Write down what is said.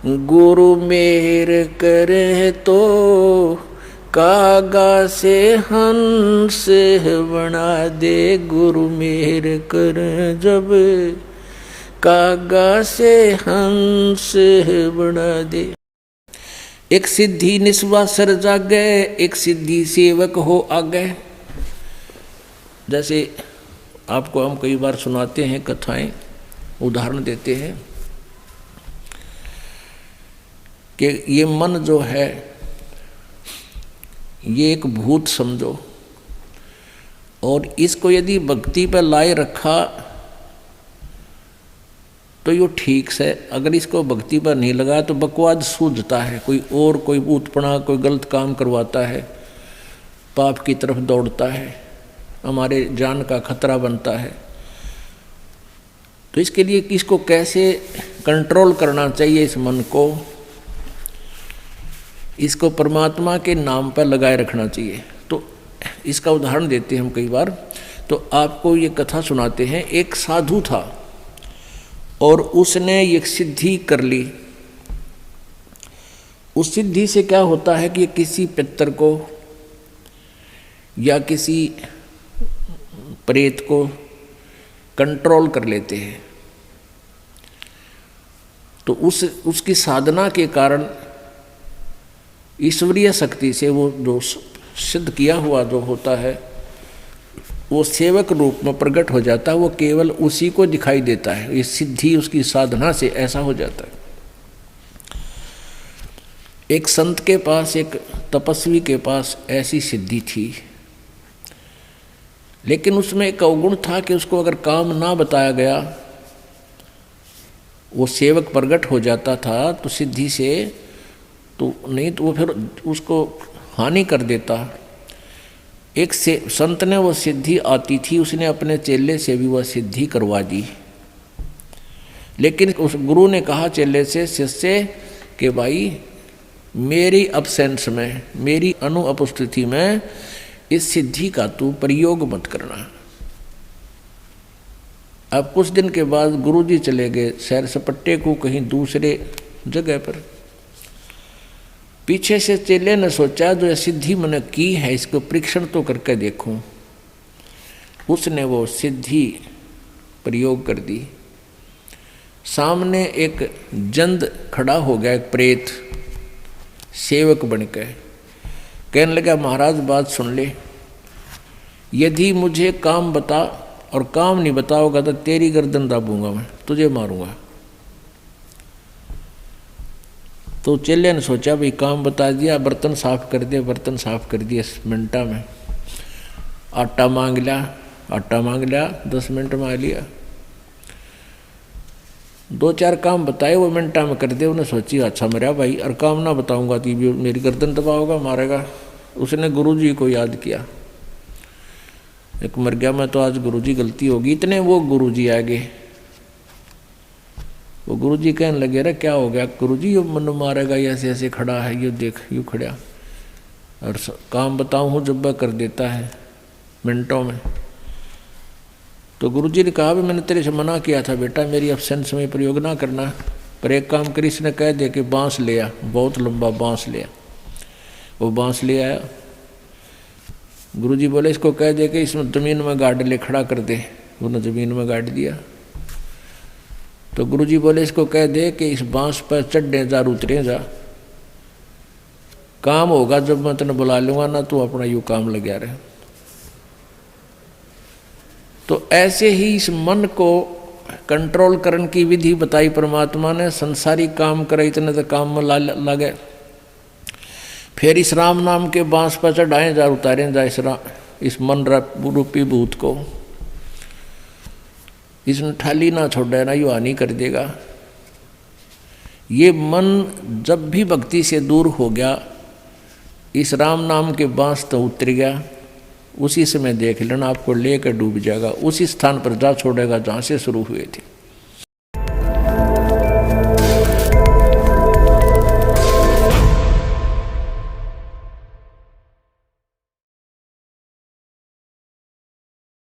गुरु मेहर करे तो कागा से हंस बना दे। गुरु मेहर कर जब कागा से हंस बना दे। एक सिद्धि निस्वा सर जागे, एक सिद्धि सेवक हो आगे। जैसे आपको हम कई बार सुनाते हैं कथाएं, उदाहरण देते हैं कि ये मन जो है ये एक भूत समझो, और इसको यदि भक्ति पर लाए रखा तो ये ठीक से, अगर इसको भक्ति पर नहीं लगाया तो बकवाद सूझता है, कोई और कोई भूतपना, कोई गलत काम करवाता है, पाप की तरफ दौड़ता है, हमारे जान का खतरा बनता है। तो इसके लिए किसको कैसे कंट्रोल करना चाहिए इस मन को, इसको परमात्मा के नाम पर लगाए रखना चाहिए। तो इसका उदाहरण देते हैं हम कई बार। तो आपको ये कथा सुनाते हैं। एक साधु था और उसने ये सिद्धि कर ली। उस सिद्धि से क्या होता है कि किसी पितर को या किसी प्रेत को कंट्रोल कर लेते हैं। तो उसकी साधना के कारण ईश्वरीय शक्ति से वो जो सिद्ध किया हुआ जो होता है वो सेवक रूप में प्रकट हो जाता है। वो केवल उसी को दिखाई देता है। ये सिद्धि उसकी साधना से ऐसा हो जाता है। एक संत के पास, एक तपस्वी के पास ऐसी सिद्धि थी, लेकिन उसमें एक अवगुण था कि उसको अगर काम ना बताया गया, वो सेवक प्रकट हो जाता था तो सिद्धि से, तो नहीं तो वो फिर उसको हानि कर देता। एक से संत ने वो सिद्धि आती थी, उसने अपने चेले से भी वह सिद्धि करवा दी। लेकिन उस गुरु ने कहा चेले से, शिष्य कि भाई मेरी अब्सेंस में, मेरी अनुपस्थिति में इस सिद्धि का तू प्रयोग मत करना। अब कुछ दिन के बाद गुरुजी चले गए सैर सपट्टे को कहीं दूसरे जगह पर। पीछे से चेले ने सोचा जो यह सिद्धि मैंने की है इसको परीक्षण तो करके देखूं। उसने वो सिद्धि प्रयोग कर दी। सामने एक जंद खड़ा हो गया, एक प्रेत सेवक बनकर। कहने लगा महाराज बात सुन ले, यदि मुझे काम बता और काम नहीं बताओगा तो तेरी गर्दन दाबूंगा, मैं तुझे मारूंगा। तो चेले ने सोचा भाई काम बता दिया, बर्तन साफ कर दिया, बर्तन साफ कर दिया 10 मिनटा में। आटा मांग लिया 10 मिनट में आ लिया। 2-4 काम बताए वो मिनटा में कर दिया। उन्हें सोची अच्छा मेरा भाई, और काम ना बताऊंगा तो भी मेरी गर्दन दबाओगा, मारेगा। उसने गुरुजी को याद किया, एक मर गया मैं तो आज गुरुजी गलती होगी। इतने वो गुरुजी आ गए। वो गुरुजी कहने लगे रे क्या हो गया गुरुजी, ये मन मारेगा, ये ऐसे ऐसे खड़ा है, ये देख यूँ खड़ा, और काम बताऊँ हूँ जब कर देता है मिनटों में। तो गुरुजी ने कहा भी मैंने तेरे से मना किया था बेटा, मेरी एब्सेंस में प्रयोग ना करना। पर एक काम करी, इसने कह दे कि बांस ले आ, बहुत लंबा बांस ले आ। वो बांस ले आया। गुरुजी बोले इसको कह दे कि इसमें ज़मीन में गाड़ ले, खड़ा कर दे। उन्होंने ज़मीन में गाड़ दिया। तो गुरुजी बोले इसको कह दे कि इस बांस पर चढ़े जा, उतरे जा, काम होगा जब मैं तेने बुला लूँगा ना, तू अपना यूँ काम लगा रहे। तो ऐसे ही इस मन को कंट्रोल करने की विधि बताई परमात्मा ने। संसारी काम करे इतने तो काम में लगे। फिर इस राम नाम के बांस पर चढ़ाए जा, उतारे जा इस मन रूपी भूत को। इसने ठाली ना छोड़े ना, यू हानि कर देगा। ये मन जब भी भक्ति से दूर हो गया, इस राम नाम के बांस तो उतर गया, उसी समय देख लेना आपको लेकर डूब जाएगा, उसी स्थान पर जा छोड़ेगा जहाँ से शुरू हुए थे।